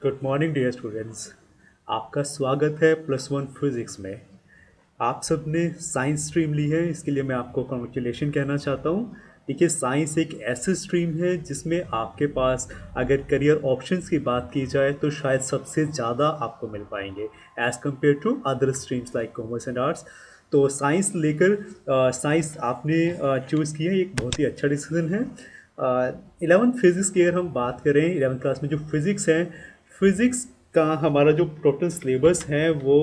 Good morning dear students. आपका स्वागत है +1 फिज़िक्स में। आप सब ने साइंस स्ट्रीम ली है, इसके लिए मैं आपको कॉन्ग्रेचुलेशन कहना चाहता हूँ। देखिए, साइंस एक ऐसी स्ट्रीम है जिसमें आपके पास अगर करियर ऑप्शंस की बात की जाए तो शायद सबसे ज़्यादा आपको मिल पाएंगे as compared to other streams like commerce and arts. तो साइंस लेकर साइंस आपने चूज़ किया, एक बहुत ही अच्छा डिसीजन है। 11th फिज़िक्स की अगर हम बात करें, 11th क्लास में जो फिज़िक्स है, फिज़िक्स का हमारा जो टोटल सिलेबस है वो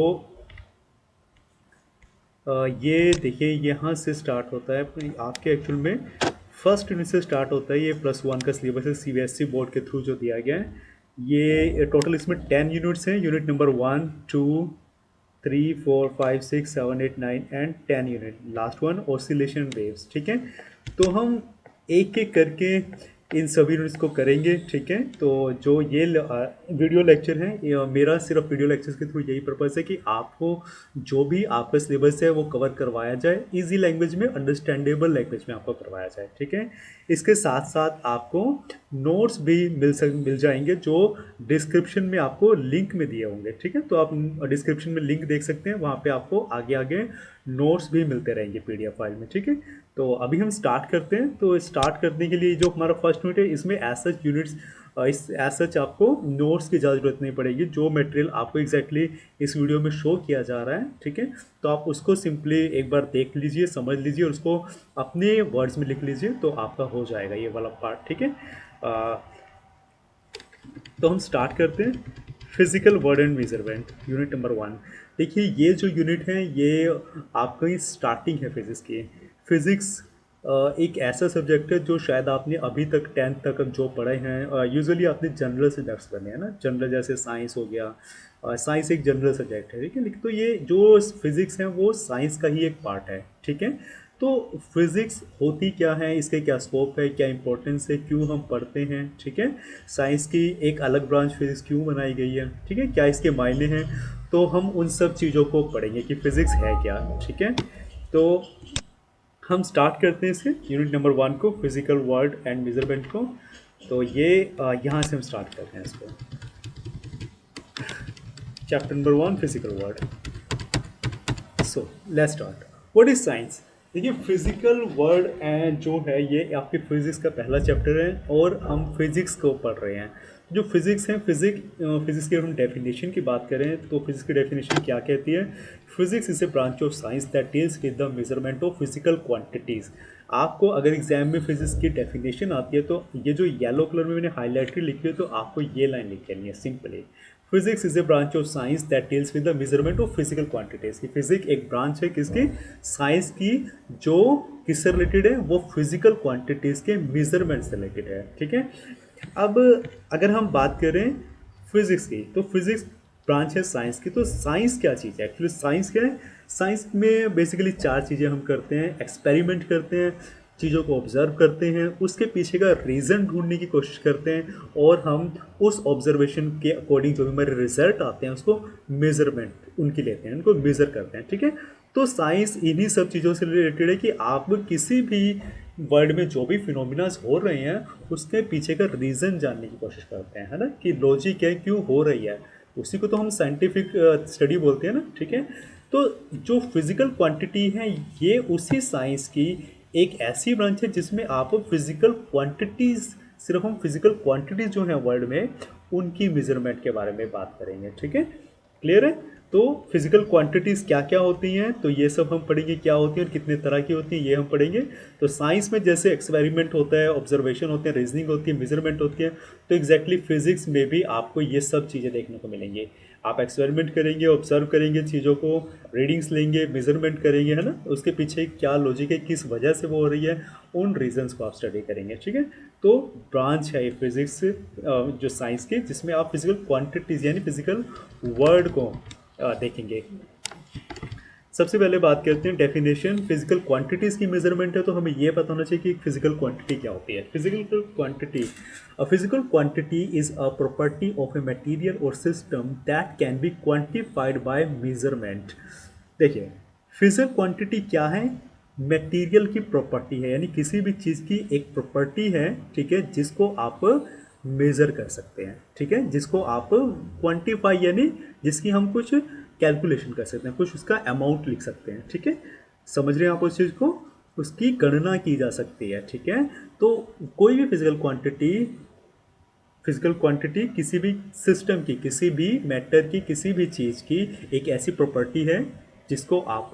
ये देखिए यहाँ से स्टार्ट होता है। आपके एक्चुअल में फर्स्ट यूनिट से स्टार्ट होता है। ये +1 का सिलेबस है सीबीएसई बोर्ड के थ्रू जो दिया गया है। ये टोटल इसमें 10 यूनिट्स हैं। Unit number 1, 2, 3, 4, 5, 6, 7, 8, 9 and 10 unit. Last one oscillation waves. ठीक है, तो हम एक एक करके इन सभी यूनिट्स को करेंगे। ठीक है, तो जो ये वीडियो लेक्चर है, ये मेरा सिर्फ वीडियो लेक्चर्स के थ्रू यही पर्पज़ है कि आपको जो भी आपका सिलेबस है वो कवर करवाया जाए, इजी लैंग्वेज में, अंडरस्टैंडेबल लैंग्वेज में आपको करवाया जाए। ठीक है, इसके साथ साथ आपको नोट्स भी मिल जाएंगे जो डिस्क्रिप्शन में आपको लिंक में दिए होंगे। ठीक है, तो आप डिस्क्रिप्शन में लिंक देख सकते हैं, वहाँ पे आपको आगे आगे नोट्स भी मिलते रहेंगे पीडीएफ फाइल में। ठीक है, तो अभी हम स्टार्ट करते हैं। तो स्टार्ट करने के लिए जो हमारा फर्स्ट यूनिट है, इसमें एज सच यूनिट्स इस एज सच आपको नोट्स की ज़्यादा जरूरत नहीं पड़ेगी। जो मटेरियल आपको एग्जैक्टली इस वीडियो में शो किया जा रहा है, ठीक है, तो आप उसको सिंपली एक बार देख लीजिए, समझ लीजिए और उसको अपने वर्ड्स में लिख लीजिए, तो आपका हो जाएगा ये वाला पार्ट। ठीक है, तो हम स्टार्ट करते हैं। Physical word and measurement, unit number 1। देखिए, ये जो यूनिट है ये आपका स्टार्टिंग है फिजिक्स की। फिजिक्स एक ऐसा सब्जेक्ट है जो शायद आपने अभी तक 10th तक जो पढ़े हैं, यूजुअली आपने जनरल सब्जेक्ट्स पढ़े हैं ना, जनरल जैसे साइंस हो गया। साइंस एक जनरल सब्जेक्ट है, ठीक है, लेकिन तो ये जो फिजिक्स है वो साइंस का ही एक पार्ट है। ठीक है, तो फिज़िक्स होती क्या है, इसके क्या स्कोप है, क्या इंपॉर्टेंस है, क्यों हम पढ़ते हैं। ठीक है, साइंस की एक अलग ब्रांच फिज़िक्स क्यों बनाई गई है, ठीक है, क्या इसके मायने हैं, तो हम उन सब चीज़ों को पढ़ेंगे कि फ़िज़िक्स है क्या। ठीक है, तो हम स्टार्ट करते हैं इसके यूनिट नंबर 1 को, फिज़िकल वर्ड एंड मेजरमेंट को। तो ये यहाँ से हम स्टार्ट करते हैं इसको। Chapter number 1, physical word. So let's start. What is science. देखिए, फिजिकल वर्ड एंड जो है ये आपके फिजिक्स का पहला चैप्टर है और हम फिजिक्स को पढ़ रहे हैं। जो फिजिक्स है, फिजिक्स की अगर हम डेफिनेशन की बात करें तो फिजिक्स की डेफिनेशन क्या कहती है। Physics is a branch of science that deals with the measurement of physical quantities. आपको अगर एग्जाम में फिजिक्स की डेफिनेशन आती है तो ये जो येलो कलर में मैंने हाईलाइटेड लिखी है, तो आपको ये लाइन लिख लेनी है simply. Physics is a branch of science that deals with the measurement of physical quantities. की फिजिक्स एक ब्रांच है किसकी, साइंस की, जो किससे रिलेटेड है, वो फिजिकल क्वांटिटीज के मेजरमेंट से रिलेटेड है। ठीक है, अब अगर हम बात करें फिजिक्स की, तो फिजिक्स ब्रांच है साइंस की। तो साइंस क्या चीज़ है, एक्चुअली साइंस क्या है। साइंस में बेसिकली 4 चीज़ें हम करते हैं। एक्सपेरिमेंट करते हैं, चीज़ों को ऑब्जर्व करते हैं, उसके पीछे का रीज़न ढूंढने की कोशिश करते हैं, और हम उस ऑब्जर्वेशन के अकॉर्डिंग जो भी हमारे रिजल्ट आते हैं उसको मेजरमेंट उनकी लेते हैं, उनको मेज़र करते हैं। ठीक है, तो साइंस इन्हीं सब चीज़ों से रिलेटेड है कि आप किसी भी वर्ल्ड में जो भी फिनोमिनाज हो रहे हैं उसके पीछे का रीज़न जानने की कोशिश करते हैं, है ना, कि लॉजिक है, क्यों हो रही है। उसी को तो हम साइंटिफिक स्टडी बोलते हैं ना। ठीक है, तो जो फिजिकल क्वांटिटी है ये उसी साइंस की एक ऐसी ब्रांच है जिसमें आप फिजिकल क्वांटिटीज़, सिर्फ हम फिजिकल क्वांटिटीज़ जो हैं वर्ल्ड में उनकी मेजरमेंट के बारे में बात करेंगे। ठीक है, क्लियर है। तो फिजिकल क्वांटिटीज़ क्या क्या होती हैं, तो ये सब हम पढ़ेंगे, क्या होती हैं और कितने तरह की होती हैं ये हम पढ़ेंगे। तो साइंस में जैसे एक्सपेरिमेंट होता है, ऑब्जर्वेशन होते हैं, रीजनिंग होती है, मेजरमेंट होती है, तो एग्जैक्टली फिजिक्स में भी आपको ये सब चीज़ें देखने को मिलेंगी। आप एक्सपेरिमेंट करेंगे, ऑब्जर्व करेंगे चीज़ों को, रीडिंग्स लेंगे, मेजरमेंट करेंगे, है ना, उसके पीछे क्या लॉजिक है, किस वजह से वो हो रही है, उन रीजंस को आप स्टडी करेंगे। ठीक है, तो ब्रांच है ये फिजिक्स जो साइंस की, जिसमें आप फिजिकल क्वांटिटीज़ यानी फिजिकल वर्ड को देखेंगे। सबसे पहले बात करते हैं डेफिनेशन। फिजिकल क्वांटिटीज़ की मेजरमेंट है तो हमें यह पता होना चाहिए कि फिजिकल क्वांटिटी क्या होती है। Physical quantity, a physical quantity is a property of a material और system that can be quantified by measurement. देखिए, फिजिकल क्वांटिटी क्या है, मटेरियल की प्रॉपर्टी है, यानी किसी भी चीज़ की एक प्रॉपर्टी है, ठीक है, जिसको आप मेज़र कर सकते हैं, ठीक है, जिसको आप क्वांटिफाई यानी जिसकी हम कुछ कैलकुलेशन कर सकते हैं, कुछ उसका अमाउंट लिख सकते हैं, ठीक है। समझ रहे हैं आप उस चीज़ को, उसकी गणना की जा सकती है, ठीक है। तो कोई भी फिजिकल क्वांटिटी किसी भी सिस्टम की, किसी भी मैटर की, किसी भी चीज़ की एक ऐसी प्रॉपर्टी है जिसको आप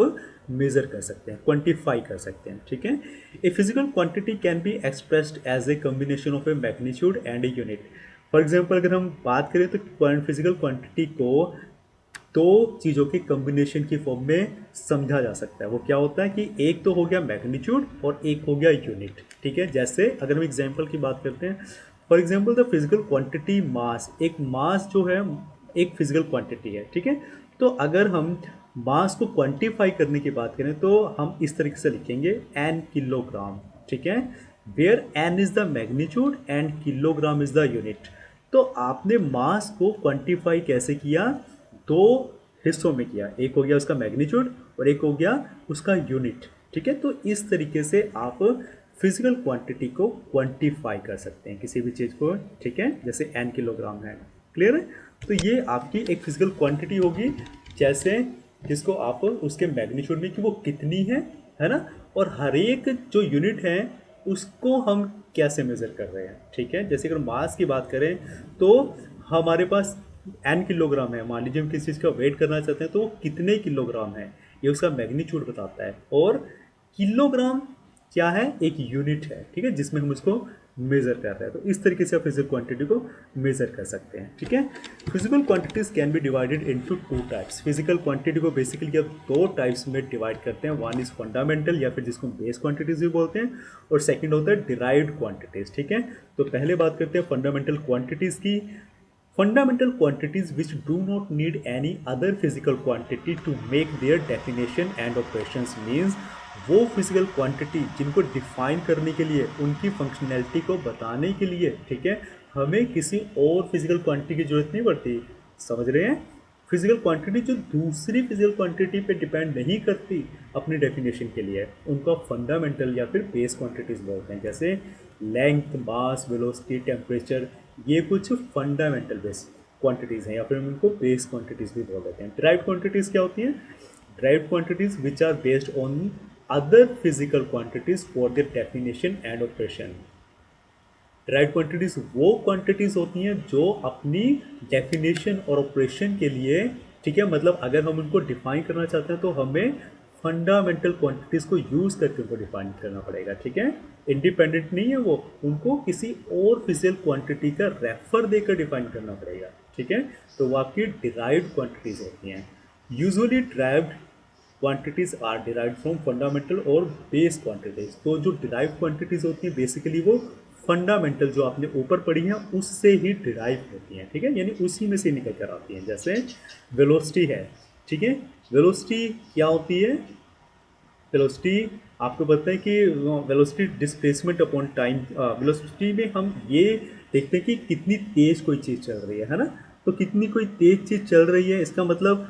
मेज़र कर सकते हैं, क्वांटिफाई कर सकते हैं, ठीक है। A physical quantity can be expressed as a combination of a magnitude and a unit. For example अगर हम बात करें तो फिजिकल क्वांटिटी को दो चीज़ों के कम्बिनेशन की फॉर्म में समझा जा सकता है। वो क्या होता है कि एक तो हो गया मैग्नीट्यूड और एक हो गया यूनिट, ठीक है। जैसे अगर हम एग्जांपल की बात करते हैं, for example the physical quantity mass, एक मास जो है एक फिजिकल क्वांटिटी है, ठीक है। तो अगर हम मास को क्वांटिफाई करने की बात करें तो हम इस तरीके से लिखेंगे एन किलोग्राम, ठीक है, where n is the magnitude and kilogram is the unit. तो आपने मास को क्वांटिफाई कैसे किया, दो हिस्सों में किया, एक हो गया उसका मैग्नीट्यूड और एक हो गया उसका यूनिट, ठीक है। तो इस तरीके से आप फिजिकल क्वांटिटी को क्वांटिफाई कर सकते हैं किसी भी चीज़ को, ठीक है, जैसे एन किलोग्राम है, क्लियर है। तो ये आपकी एक फिजिकल क्वांटिटी होगी, जैसे जिसको आप उसके मैग्नीट्यूड में कि वो कितनी है ना, और हर एक जो यूनिट है उसको हम कैसे मेज़र कर रहे हैं, ठीक है। जैसे अगर मास की बात करें तो हमारे पास एन किलोग्राम है, मान लीजिए हम किसी चीज़ का वेट करना चाहते हैं तो वो कितने किलोग्राम है ये उसका मैग्नीट्यूड बताता है, और किलोग्राम क्या है, एक यूनिट है, ठीक है, जिसमें हम उसको मेज़र कर रहे हैं। तो इस तरीके से आप फिजिकल क्वांटिटी को मेज़र कर सकते हैं, ठीक है। Physical quantities can be divided into two types. Physical quantity को बेसिकली आप दो टाइप्स में डिवाइड करते हैं, वन इज फंडामेंटल या फिर जिसको बेस क्वांटिटीज भी बोलते हैं, और सेकंड होता है डिराइव्ड क्वांटिटीज, ठीक है। तो पहले बात करते हैं फंडामेंटल क्वांटिटीज की। Fundamental quantities which do not need any other physical quantity to make their definition and operations means वो फिजिकल क्वांटिटी जिनको डिफाइन करने के लिए, उनकी फंक्शनैलिटी को बताने के लिए, ठीक है, हमें किसी और फिजिकल क्वांटिटी की जरूरत नहीं पड़ती। समझ रहे हैं, फिजिकल क्वांटिटी जो दूसरी फिजिकल क्वांटिटी पे डिपेंड नहीं करती अपनी डेफिनेशन के लिए, उनको फंडामेंटल या फिर बेस क्वांटिटीज बोलते हैं। जैसे लेंथ, मास, वेलोसिटी, टेम्परेचर, ये कुछ फंडामेंटल बेस क्वांटिटीज़ हैं, या फिर हम इनको बेस क्वांटिटीज़ भी बोल देते हैं। ड्राइव क्वांटिटीज़ क्या होती हैं, derived quantities which are based on other physical quantities for their definition and operation. Derived quantities वो क्वांटिटीज़ होती हैं जो अपनी डेफिनेशन और ऑपरेशन के लिए, ठीक है, मतलब अगर हम उनको डिफाइन करना चाहते हैं तो हमें फंडामेंटल क्वांटिटीज़ को यूज़ करके उनको डिफाइन करना पड़ेगा, ठीक है। इंडिपेंडेंट नहीं है वो, उनको किसी और फिजिकल क्वांटिटी का रेफर देकर डिफाइन करना पड़ेगा, ठीक है। तो वो आपकी डिराइव्ड क्वांटिटीज़ होती हैं। Usually derived quantities are derived from fundamental और बेस क्वांटिटीज़। तो जो डिराइव्ड क्वांटिटीज़ होती हैं बेसिकली वो फंडामेंटल जो आपने ऊपर पढ़ी हैं उससे ही डिराइव होती हैं, ठीक है, यानी उसी में से निकल कर आती हैं। जैसे वेलोसिटी है, ठीक है, वेलोसिटी क्या होती है, वेलोसिटी आपको पता है कि velocity displacement upon time. Velocity में हम ये देखते हैं कि कितनी तेज़ कोई चीज़ चल रही है ना, तो कितनी कोई तेज़ चीज़ चल रही है, इसका मतलब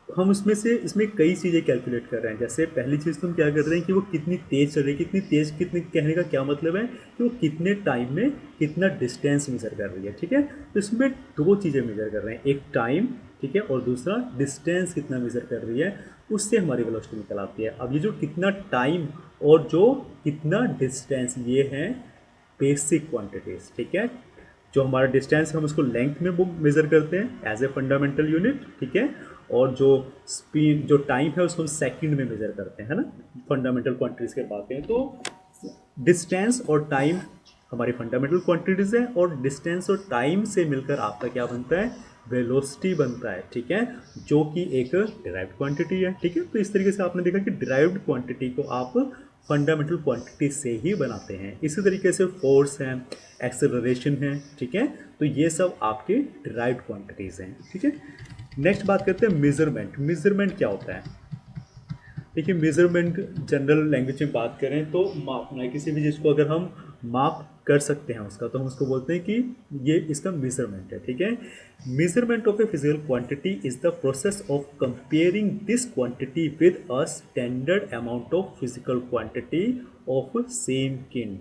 हम इसमें कई चीज़ें कैलकुलेट कर रहे हैं। जैसे पहली चीज़ तो हम क्या कर रहे हैं कि वो कितनी तेज़ चल रही है, कितनी तेज़, कितनी कहने का क्या मतलब है कि वो कितने टाइम में कितना डिस्टेंस मेज़र कर रही है, ठीक है। तो इसमें दो चीज़ें मेज़र कर रहे हैं, एक टाइम, ठीक है, और दूसरा डिस्टेंस कितना मेज़र कर रही है, उससे हमारी वेलोसिटी निकल आती है। अब ये जो कितना टाइम और जो कितना डिस्टेंस, ये हैं बेसिक क्वांटिटीज़, ठीक है। जो हमारा डिस्टेंस हम उसको लेंथ में मेज़र करते हैं एज ए फंडामेंटल यूनिट, ठीक है, और जो स्पीड, जो टाइम है उसको हम सेकंड में मेज़र करते हैं, है ना, फंडामेंटल क्वांटिटीज़ के बात करें तो डिस्टेंस और टाइम हमारी फंडामेंटल क्वांटिटीज़ हैं, और डिस्टेंस और टाइम से मिलकर आपका क्या बनता है, वेलोसिटी बनता है, ठीक है, जो कि एक डिराइव्ड क्वांटिटी है, ठीक है। तो इस तरीके से आपने देखा कि डिराइव्ड क्वांटिटी को आप फंडामेंटल क्वांटिटी से ही बनाते हैं। इसी तरीके से फोर्स है, एक्सेलरेशन है, ठीक है, तो ये सब आपके डिराइव्ड क्वांटिटीज़ हैं, ठीक है। नेक्स्ट बात करते हैं मेजरमेंट। मेजरमेंट क्या होता है, देखिए मेज़रमेंट जनरल लैंग्वेज में बात करें तो मापना है, किसी भी चीज़ को अगर हम माप कर सकते हैं उसका, तो हम उसको बोलते हैं कि ये इसका मेज़रमेंट है, ठीक है। Measurement of A physical quantity is the process of comparing this quantity with a standard amount of physical quantity of same किन।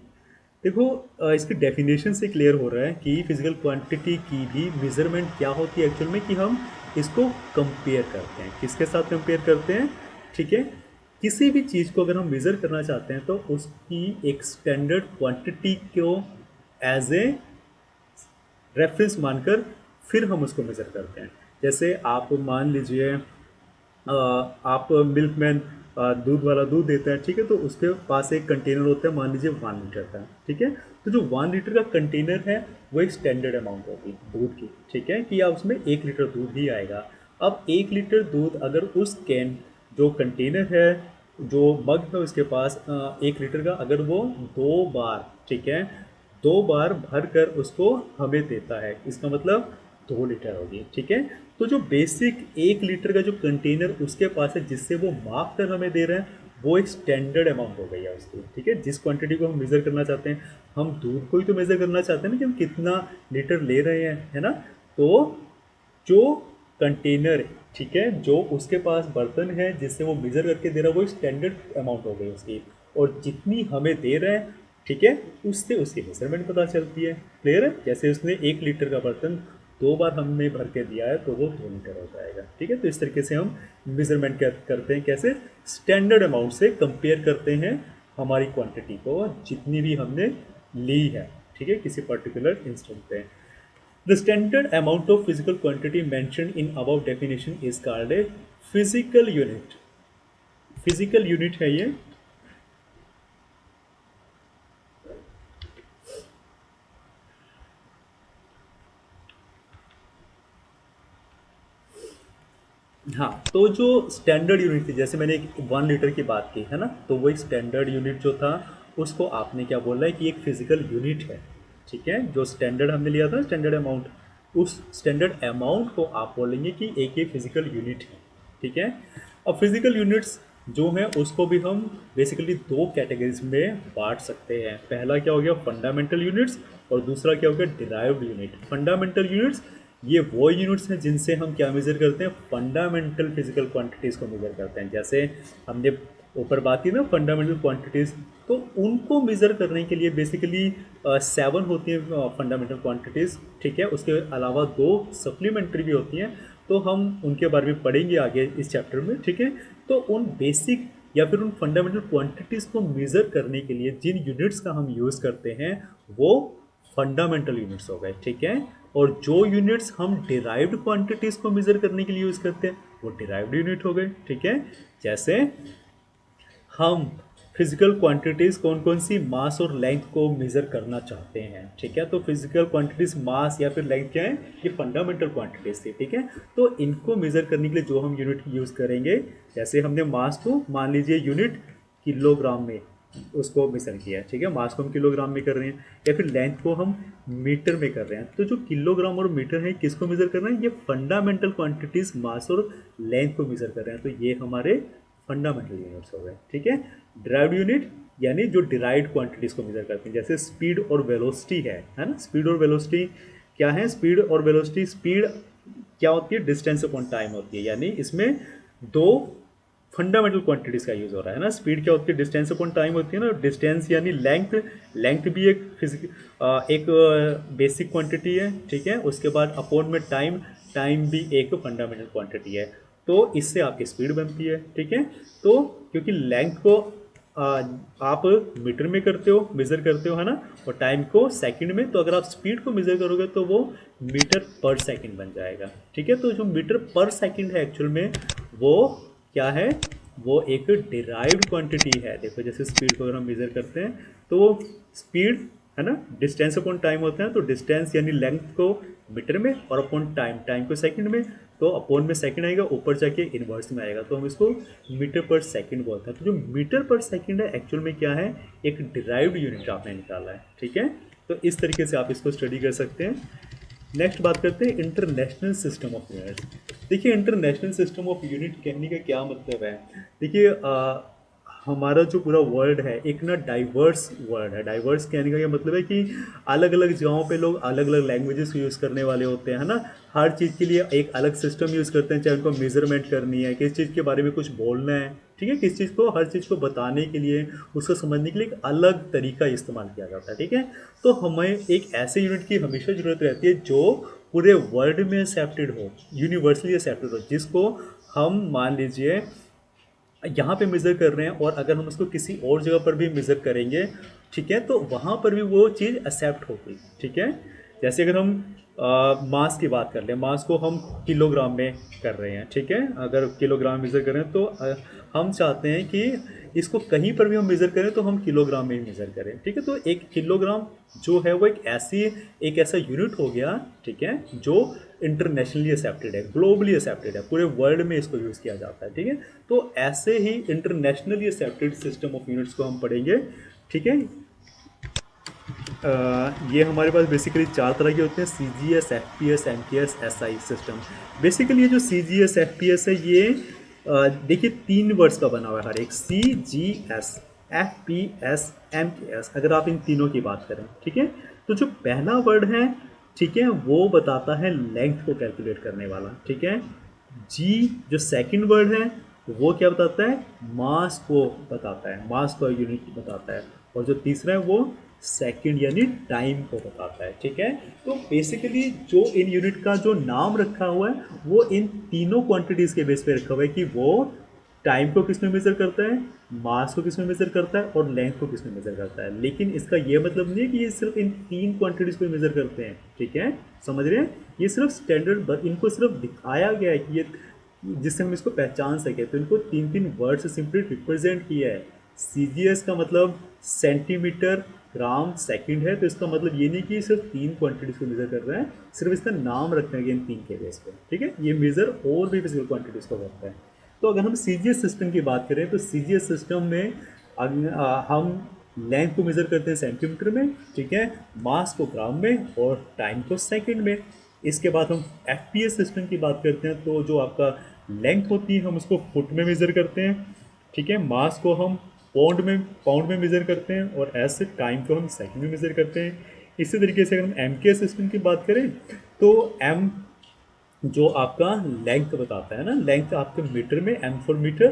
देखो इसकी डेफिनेशन से क्लियर हो रहा है कि फिजिकल क्वांटिटी की भी मेजरमेंट क्या होती है एक्चुअल में, कि हम इसको कंपेयर करते हैं। किसके साथ कंपेयर करते हैं? ठीक है, किसी भी चीज़ को अगर हम मेज़र करना चाहते हैं तो उसकी एक स्टैंडर्ड क्वांटिटी को एज ए रेफरेंस मानकर फिर हम उसको मेज़र करते हैं। जैसे आप मान लीजिए आप मिल्कमैन दूध वाला दूध देता है, ठीक है, तो उसके पास एक कंटेनर होता है, मान लीजिए 1 लीटर का, ठीक है। तो जो 1 लीटर का कंटेनर है वो एक स्टैंडर्ड अमाउंट होगी दूध की, ठीक है, कि या उसमें 1 लीटर दूध ही आएगा। अब 1 लीटर दूध अगर उस कैन जो कंटेनर है, जो मग है उसके पास 1 लीटर का, अगर वो 2 बार, ठीक है, 2 बार भर कर उसको हमें देता है, इसका मतलब 2 लीटर होगी, ठीक है। तो जो बेसिक 1 लीटर का जो कंटेनर उसके पास है जिससे वो माप कर हमें दे रहे हैं, वो एक स्टैंडर्ड अमाउंट हो गई है उसकी, ठीक है। जिस क्वांटिटी को हम मेज़र करना चाहते हैं, हम दूध को ही तो मेज़र करना चाहते हैं ना, कि हम कितना लीटर ले रहे हैं, है ना। तो जो कंटेनर, ठीक है, जो उसके पास बर्तन है जिससे वो मेज़र करके दे रहा है, वो स्टैंडर्ड अमाउंट हो गई उसकी। और जितनी हमें दे रहे हैं, ठीक है, उससे उसकी मेजरमेंट पता चलती है। क्लियर है? जैसे उसने 1 लीटर का बर्तन 2 बार हमें भर के दिया है तो वो 2 लीटर हो जाएगा, ठीक है। तो इस तरीके से हम मेजरमेंट करते हैं, कैसे? स्टैंडर्ड अमाउंट से कंपेयर करते हैं हमारी क्वांटिटी को, जितनी भी हमने ली है, ठीक है, किसी पर्टिकुलर इंस्टेंट पे। The standard amount of physical quantity mentioned in above definition is called a physical unit. Physical unit है ये। हाँ, तो जो स्टैंडर्ड यूनिट थी, जैसे मैंने एक 1 लीटर की बात की है ना, तो वो एक स्टैंडर्ड यूनिट जो था, उसको आपने क्या बोला है कि एक फिजिकल यूनिट है, ठीक है। जो स्टैंडर्ड हमने लिया था, स्टैंडर्ड अमाउंट, उस स्टैंडर्ड अमाउंट को आप बोलेंगे कि एक ये फिजिकल यूनिट है, ठीक है। अब फिजिकल यूनिट्स जो हैं उसको भी हम बेसिकली 2 कैटेगरीज में बांट सकते हैं। पहला क्या हो गया? फंडामेंटल यूनिट्स, और दूसरा क्या हो गया? Derived unit. फंडामेंटल यूनिट्स ये वो यूनिट्स हैं जिनसे हम क्या मेज़र करते हैं? फंडामेंटल फिजिकल क्वांटिटीज़ को मेज़र करते हैं। जैसे हमने ऊपर बात की ना फंडामेंटल क्वांटिटीज़, तो उनको मेज़र करने के लिए बेसिकली 7 होती हैं फंडामेंटल क्वांटिटीज़, ठीक है। उसके अलावा 2 सप्लीमेंट्री भी होती हैं, तो हम उनके बारे में पढ़ेंगे आगे इस चैप्टर में, ठीक है। तो उन बेसिक या फिर उन फंडामेंटल क्वांटिटीज़ को मेज़र करने के लिए जिन यूनिट्स का हम यूज़ करते हैं, वो फंडामेंटल यूनिट्स हो गए, ठीक है। और जो यूनिट्स हम डिराइव्ड क्वांटिटीज़ को मेज़र करने के लिए यूज़ करते हैं, वो डिराइव्ड यूनिट हो गए, ठीक है। जैसे हम फिजिकल क्वांटिटीज़ कौन कौन सी मास और लेंथ को मेज़र करना चाहते हैं, ठीक है। तो फिजिकल क्वांटिटीज़ मास या फिर लेंथ क्या है? ये फंडामेंटल क्वांटिटीज़ थी, ठीक है। तो इनको मेज़र करने के लिए जो हम यूनिट यूज़ करेंगे, जैसे हमने मास को मान लीजिए यूनिट किलोग्राम में उसको मेज़र किया है, ठीक है, मास को हम किलोग्राम में कर रहे हैं, या फिर लेंथ को हम मीटर में कर रहे हैं। तो जो किलोग्राम और मीटर है, किसको मेज़र कर रहे हैं? ये फंडामेंटल क्वांटिटीज़ मास और लेंथ को मेज़र कर रहे हैं। तो ये हमारे फंडामेंटल यूनिट्स हो गए, ठीक है। डिराइव्ड यूनिट यानी जो डिराइव्ड क्वांटिटीज़ को मेज़र करते हैं, जैसे स्पीड और वेलोसिटी है ना। स्पीड और वेलोसिटी क्या है? स्पीड और वेलोसिटी, स्पीड क्या होती है? डिस्टेंस अपॉन टाइम होती है, यानी इसमें 2 फंडामेंटल क्वांटिटीज़ का यूज़ हो रहा है ना। स्पीड क्या होती है? डिस्टेंस अपॉन टाइम होती है ना। डिस्टेंस यानी लेंथ, लेंथ भी एक एक बेसिक क्वांटिटी है, ठीक है। उसके बाद अपॉन में टाइम, टाइम भी एक फंडामेंटल क्वांटिटी है। तो इससे आपकी स्पीड बनती है, ठीक है। तो क्योंकि लेंथ को आप मीटर में करते हो, मेज़र करते हो, है ना, और टाइम को सेकंड में, तो अगर आप स्पीड को मेज़र करोगे तो वो मीटर पर सेकंड बन जाएगा, ठीक है। तो जो मीटर पर सेकंड है एक्चुअल में, वो क्या है? वो एक डिराइव्ड क्वांटिटी है। देखो जैसे स्पीड को अगर हम मेज़र करते हैं, तो वो स्पीड है ना, डिस्टेंस अपॉन टाइम होता है, तो डिस्टेंस यानी लेंथ को मीटर में, और अपॉन टाइम, टाइम को सेकंड में, तो अपॉन में सेकंड आएगा, ऊपर जाके इन्वर्स में आएगा, तो हम इसको मीटर पर सेकंड बोलते हैं। तो जो मीटर पर सेकंड है एक्चुअल में क्या है? एक डिराइव्ड यूनिट आपने निकाला है, ठीक है। तो इस तरीके से आप इसको स्टडी कर सकते हैं। नेक्स्ट बात करते हैं इंटरनेशनल सिस्टम ऑफ यूनिट्स। देखिए इंटरनेशनल सिस्टम ऑफ यूनिट कहने का क्या मतलब है? देखिए हमारा जो पूरा वर्ल्ड है एक ना डाइवर्स वर्ल्ड है। डाइवर्स कहने का ये मतलब है कि अलग अलग जगहों पे लोग अलग अलग लैंग्वेजेस यूज़ करने वाले होते हैं, है ना। हर चीज़ के लिए एक अलग सिस्टम यूज़ करते हैं, चाहे उनको मेजरमेंट करनी है, किस चीज़ के बारे में कुछ बोलना है, ठीक है, किस चीज़ को, हर चीज़ को बताने के लिए, उसको समझने के लिए एक अलग तरीका इस्तेमाल किया जाता है, ठीक है। तो हमें एक ऐसे यूनिट की हमेशा ज़रूरत रहती है जो पूरे वर्ल्ड में एक्सेप्टेड हो, यूनिवर्सली एक्सेप्टेड हो, जिसको हम मान लीजिए यहाँ पे मेज़र कर रहे हैं और अगर हम उसको किसी और जगह पर भी मेज़र करेंगे, ठीक है, तो वहाँ पर भी वो चीज़ एक्सेप्ट होगी, ठीक है। जैसे अगर हम मास की बात कर लें, मास को हम किलोग्राम में कर रहे हैं, ठीक है, अगर किलोग्राम मेज़र करें तो हम चाहते हैं कि इसको कहीं पर भी हम मेज़र करें तो हम किलोग्राम में ही मेज़र करें, ठीक है। तो एक किलोग्राम जो है वो एक ऐसा यूनिट हो गया, ठीक है, जो इंटरनेशनली एक्सेप्टेड है, ग्लोबली एक्सेप्टेड है, पूरे वर्ल्ड में इसको यूज़ किया जाता है, ठीक है। तो ऐसे ही internationally accepted system of units को हम पढ़ेंगे, ठीक है। ये हमारे पास बेसिकली चार तरह के होते हैं: C G S, F P S, M T S, S I system. Basically ये जो C G S, F P S है, ये देखिए तीन वर्ड्स का बना हुआ है हर एक: C G S, F P S, M T S. अगर आप इन तीनों की बात करें, ठीक है, तो जो पहला वर्ड है, ठीक है, वो बताता है लेंथ को कैलकुलेट करने वाला, ठीक है। जी जो सेकंड वर्ड है वो क्या बताता है? मास को बताता है, मास को यूनिट बताता है। और जो तीसरा है वो सेकंड यानी टाइम को बताता है, ठीक है। तो बेसिकली जो इन यूनिट का जो नाम रखा हुआ है वो इन तीनों क्वांटिटीज़ के बेस पे रखा हुआ है कि वो टाइम को किस में मेज़र करता है, मास को किस में मेज़र करता है और लेंथ को किस में मेज़र करता है। लेकिन इसका ये मतलब नहीं है कि ये सिर्फ इन तीन क्वांटिटीज़ को मेज़र करते हैं, ठीक है, समझ रहे हैं। ये सिर्फ स्टैंडर्ड, इनको सिर्फ दिखाया गया है कि ये, जिससे हम इसको पहचान सके, तो इनको तीन तीन वर्ड से सिंपली रिप्रेजेंट किया है। सी जी एस का मतलब सेंटीमीटर ग्राम सेकंड है, तो इसका मतलब ये नहीं कि सिर्फ तीन क्वांटिटीज़ को मेज़र कर रहा है, सिर्फ इसका नाम रखना है इन तीन के बेस पे, ठीक है। ये मेज़र और भी फिजिकल क्वांटिटीज़ को करता है। तो अगर हम सी जी एस सिस्टम की बात करें तो सी जी एस सिस्टम में हम लेंथ को मेज़र करते हैं सेंटीमीटर में, ठीक है, मास को ग्राम में और टाइम को सेकंड में। इसके बाद हम एफ पी एस सिस्टम की बात करते हैं, तो जो आपका लेंथ होती है हम उसको फुट में मेज़र करते हैं, ठीक है, मास को हम पाउंड में मेज़र करते हैं और ऐसे टाइम को हम सेकंड में मेज़र करते हैं। इसी तरीके से अगर हम एम के सिस्टम की बात करें तो एम जो आपका लेंथ बताता है ना, लेंथ आपके मीटर में, एम फॉर मीटर,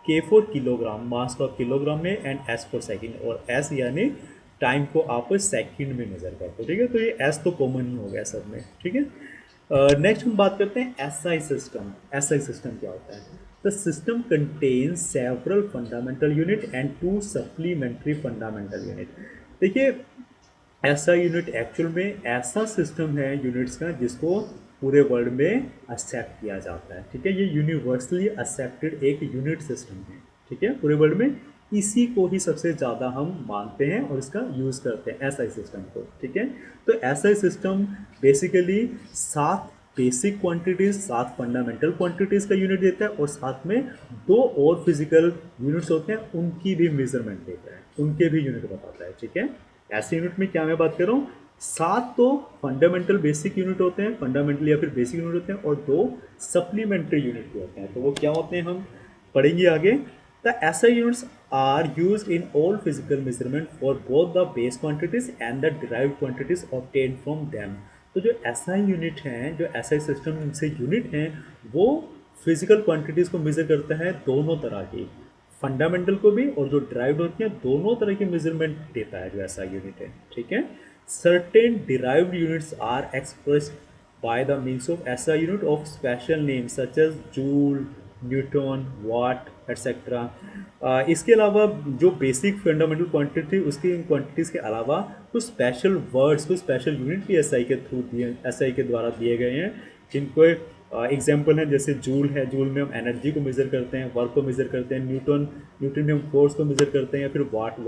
के फॉर किलोग्राम, मास को आप किलोग्राम में, एंड एस फॉर सेकंड, और एस यानी टाइम को आप सेकंड में मेज़र करते हो, ठीक है। तो ये एस तो कॉमन ही हो गया सब में, ठीक है। नेक्स्ट हम बात करते हैं S I system. S I system क्या होता है? The system contains several fundamental unit and to supplementary fundamental unit. देखिए, ऐसा यूनिट एक्चुअल में ऐसा सिस्टम है यूनिट्स का जिसको पूरे वर्ल्ड में एक्सेप्ट किया जाता है, ठीक है। ये यूनिवर्सली एक्सेप्टेड एक यूनिट सिस्टम है, ठीक है, पूरे वर्ल्ड में इसी को ही सबसे ज़्यादा हम मानते हैं और इसका यूज़ करते हैं, एसआई सिस्टम को, ठीक है। तो एसआई सिस्टम बेसिकली सात बेसिक क्वांटिटीज़, सात फंडामेंटल क्वांटिटीज़ का यूनिट देता है और साथ में दो और फिजिकल यूनिट्स होते हैं उनकी भी मेजरमेंट देता है, उनके भी यूनिट बताता है, ठीक है। ऐसे यूनिट में क्या मैं बात कर रहा हूँ, सात तो फंडामेंटल बेसिक यूनिट होते हैं, फंडामेंटल या फिर बेसिक यूनिट होते हैं, और दो सप्लीमेंट्री यूनिट भी होते हैं। तो वो क्या होते हैं हम पढ़ेंगे आगे। The SI units are use in all physical measurement for both the base quantities and the derived quantities obtain from them. तो जो ऐसा यूनिट हैं, जो ऐसा सिस्टम से यूनिट हैं, वो फिजिकल क्वांटिटीज़ को मेज़र करता है दोनों तरह की, फंडामेंटल को भी और जो ड्राइव्ड होती हैं, दोनों तरह की मेजरमेंट देता है जो ऐसा यूनिट है, ठीक है। Certain derived units are expressed by the means of ऐसा unit of special name such as joule, newton, watt etcetera. इसके अलावा जो बेसिक फंडामेंटल क्वांटिटी, उसकी क्वांटिटीज़ के अलावा कुछ स्पेशल वर्ड्स, कुछ स्पेशल यूनिट भी एसआई के थ्रू दिए, एसआई के द्वारा दिए गए हैं, जिनको एग्जाम्पल है जैसे जूल है, जूल में हम एनर्जी को मेज़र करते हैं, वर्क को मेज़र करते हैं। न्यूटन, न्यूटन में हम फोर्स को मेज़र करते हैं। या फिर वाट,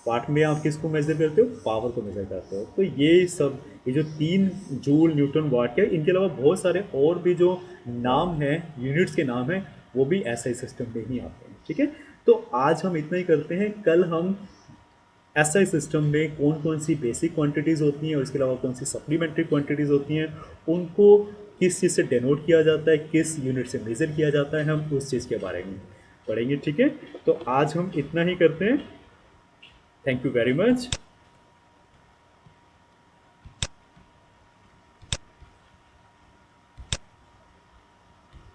वाट में आप किसको मेज़र करते हो? पावर को मेज़र करते हो। तो ये सब, ये जो तीन जूल, न्यूटन, वाट है, इनके अलावा बहुत सारे और भी जो नाम हैं, यूनिट्स के नाम हैं, वो भी एसआई सिस्टम में ही आते हैं, ठीक है। तो आज हम इतना ही करते हैं, कल हम एसआई सिस्टम में कौन कौन सी बेसिक क्वांटिटीज़ होती हैं और इसके अलावा कौन सी सप्लीमेंट्री क्वांटिटीज़ होती हैं, उनको किस चीज़ से डेनोट किया जाता है, किस यूनिट से मेज़र किया जाता है, हम उस चीज़ के बारे में पढ़ेंगे, ठीक है। तो आज हम इतना ही करते हैं। Thank you very much.